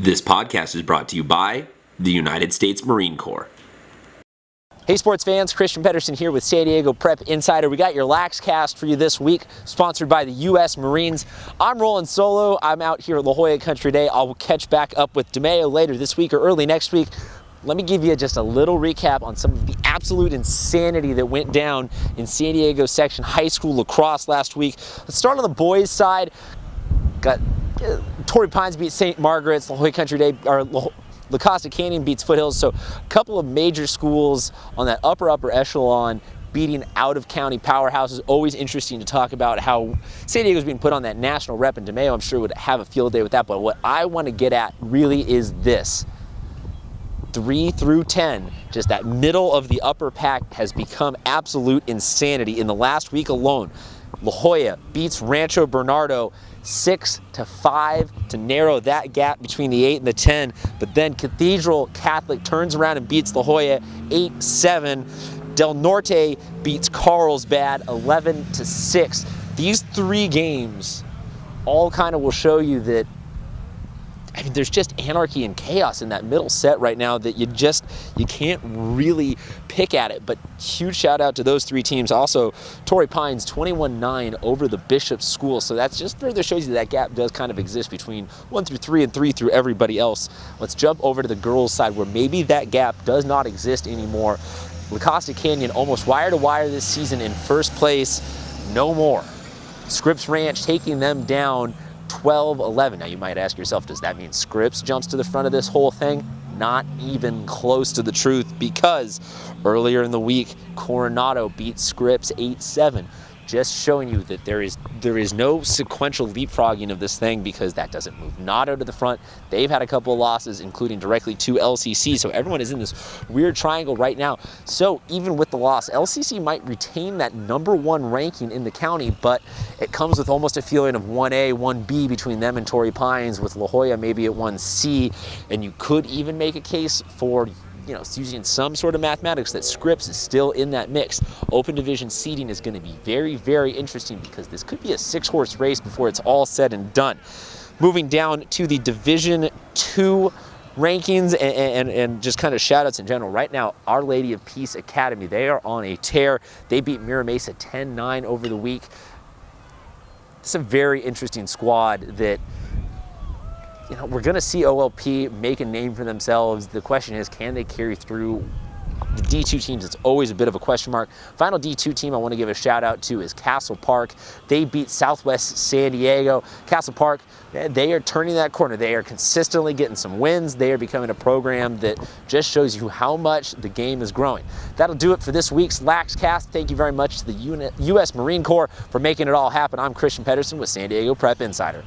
This podcast is brought to you by the United States Marine Corps. Hey sports fans, Christian Pedersen here with San Diego Prep Insider. We got your Lax Cast for you this week, sponsored by the U.S. Marines. I'm rolling solo. I'm out here at La Jolla Country Day. I'll catch back up with DeMeo later this week or early next week. Let me give you just a little recap on some of the absolute insanity that went down in San Diego Section High School lacrosse last week. Let's start on the boys' side. Got Torrey Pines beat St. Margaret's, La Jolla Country Day, or La Costa Canyon beats Foothills. So a couple of major schools on that upper echelon beating out-of-county powerhouses. Always interesting to talk about how San Diego's being put on that national rep, and DeMeo, I'm sure, would have a field day with that. But what I want to get at really is this. 3 through 10, just that middle of the upper pack has become absolute insanity. In the last week alone, La Jolla beats Rancho Bernardo 6-5 to narrow that gap between the 8 and the 10. But then Cathedral Catholic turns around and beats La Jolla 8-7. Del Norte beats Carlsbad 11-6. These three games all kind of will show you that, I mean, there's just anarchy and chaos in that middle set right now that you can't really pick at it. But huge shout out to those three teams. Also, Torrey Pines 21-9 over the Bishop School. So that's just further shows you that gap does kind of exist between 1 through 3 and 3 through everybody else. Let's jump over to the girls' side where maybe that gap does not exist anymore. La Costa Canyon almost wire to wire this season in first place. No more. Scripps Ranch taking them down 12-11. Now you might ask yourself, does that mean Scripps jumps to the front of this whole thing? Not even close to the truth, because earlier in the week, Coronado beat Scripps 8-7. Just showing you that there is no sequential leapfrogging of this thing, because that doesn't move Nado to the front. They've had a couple of losses, including directly to LCC, so everyone is in this weird triangle right now. So even with the loss, LCC might retain that #1 ranking in the county, but it comes with almost a feeling of 1A, 1B between them and Torrey Pines, with La Jolla maybe at 1C, and you could even make a case for, using some sort of mathematics, that Scripps is still in that mix. Open division seeding is going to be very, very interesting, because this could be a 6-horse race before it's all said and done. Moving down to the Division II rankings and just kind of shout outs in general. Right now, Our Lady of Peace Academy, they are on a tear. They beat Mira Mesa 10-9 over the week. It's a very interesting squad that, we're going to see OLP make a name for themselves. The question is, can they carry through the D2 teams? It's always a bit of a question mark. Final D2 team I want to give a shout out to is Castle Park. They beat Southwest San Diego. Castle Park, they are turning that corner. They are consistently getting some wins. They are becoming a program that just shows you how much the game is growing. That'll do it for this week's Lax Cast. Thank you very much to the U.S. Marine Corps for making it all happen. I'm Christian Pedersen with San Diego Prep Insider.